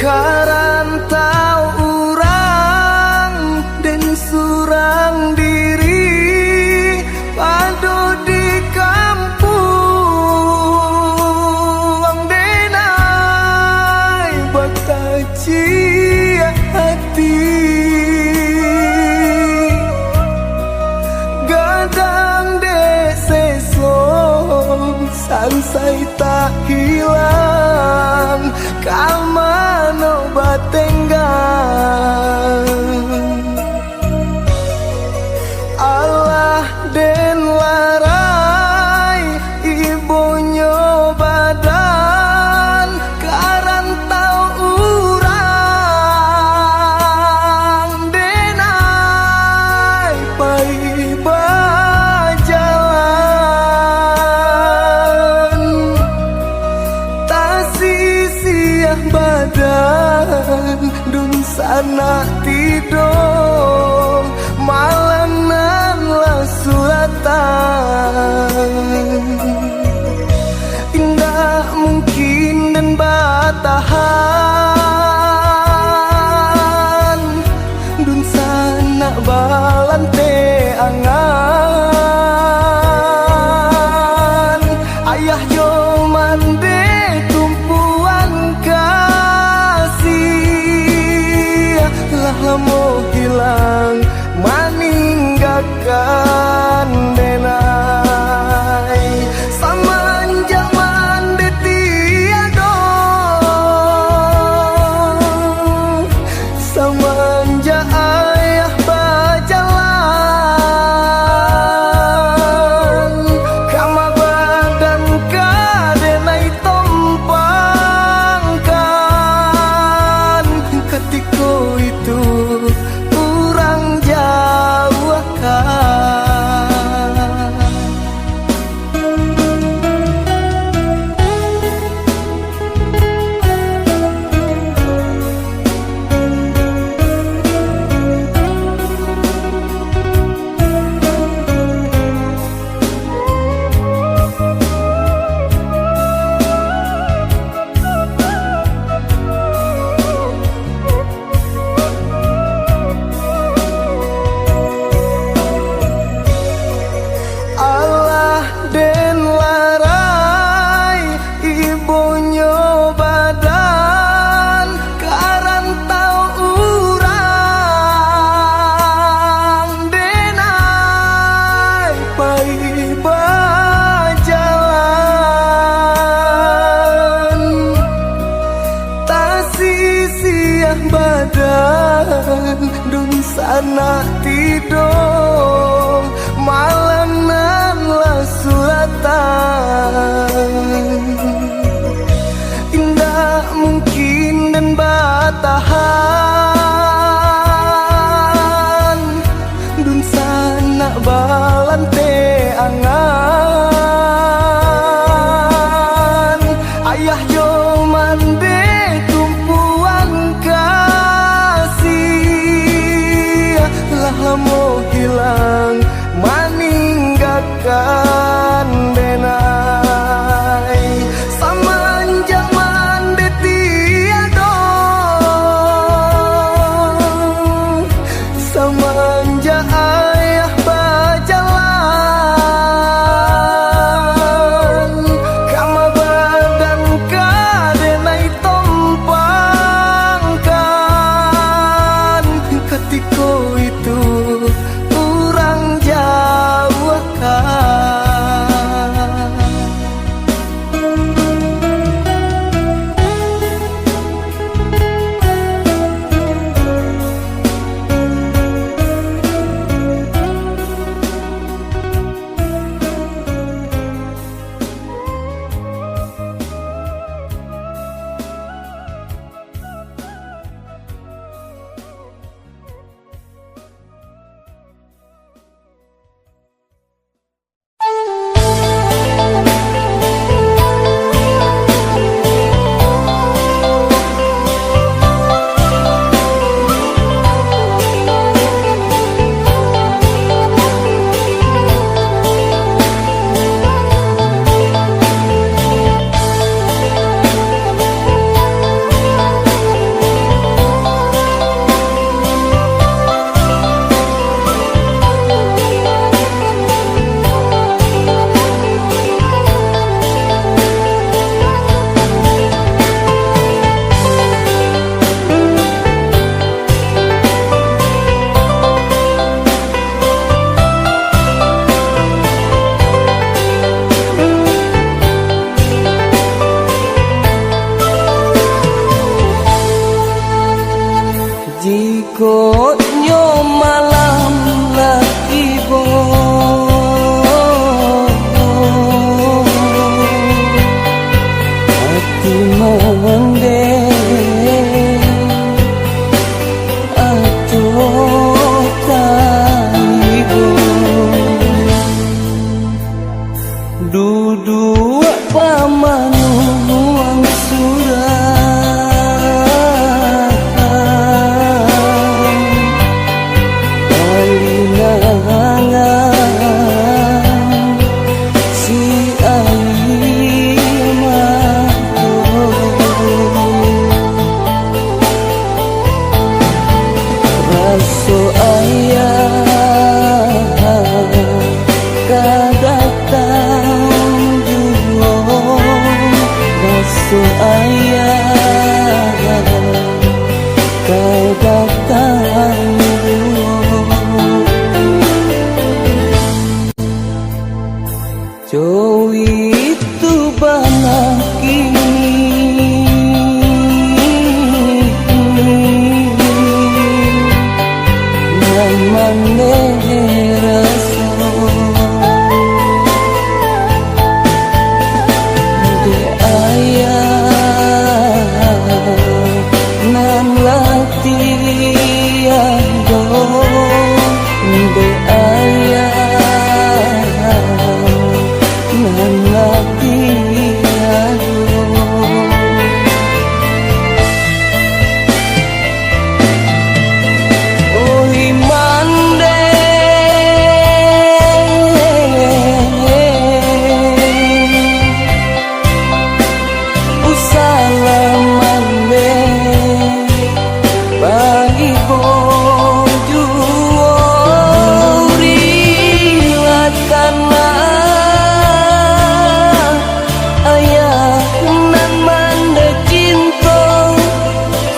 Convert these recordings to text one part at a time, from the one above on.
karantau urang dan surang diri padu di kampung denai bakaci hati gadang desesong sansai tak hilang kamano batenggang Allah den larai ibonyo badan karantau urang denai pai bajalan tasisiah badan dun sana tidur malanan lah suratan indah mungkin dan batahan dun sana balante angan ayah jo mande tumpuan kasih lah mau hilang meninggalkan denai samanja mande tiado samanja ayah bajalan kama badan kadenai tompangkan ketika itu kurang jauh akan Allah den larai ibonyo badan karantau urang denai pai bajalan tasisiah badan dun sana tidur malanan lah suratan indah mungkin dan batahan dun sana balante angan ayah jo mande tumpuan kasih lah mau hilang meninggalkan denai Konyo malam lagi bo hati mende atuh taibo duduk pamanuang surah balinangan si aimah raso ayah kadatang raso ayah kau datang jauh itu bana kini nan maneh raso de ayah nan latihan do de ayah nan latihan do oi mande usala mande bagi boju rilatkanlah ayah nan mande cinta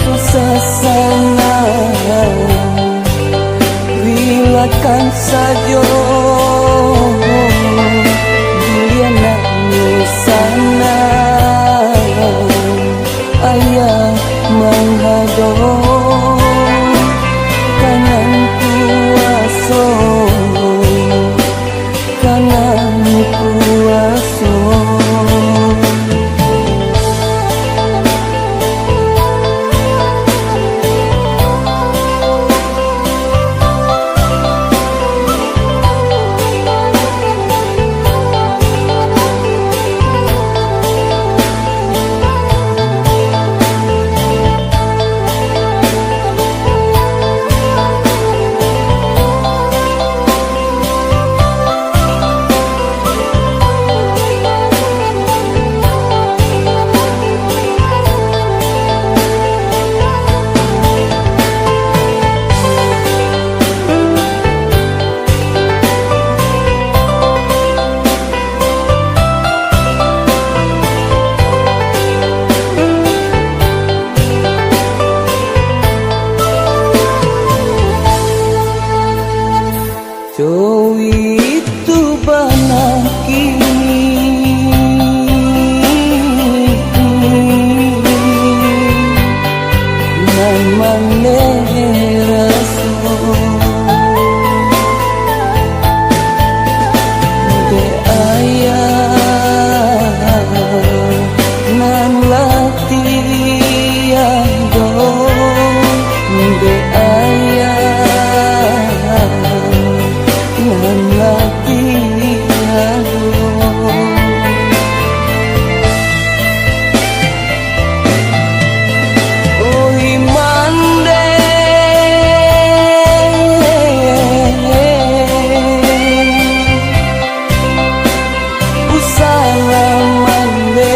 susah sangat rilatkan saja Juliana sana ayah menghadap kanan kuaso kanan kuaso jauh itu bana kini nan maneh raso de ayah nan latihan do de ayah nan latihan oi mande usala mande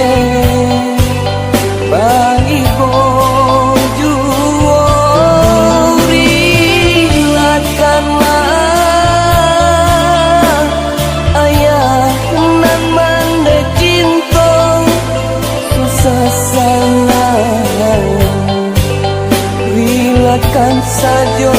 bagi boju rilatkanlah ayah nan mande cinta susah sangat rilatkan saja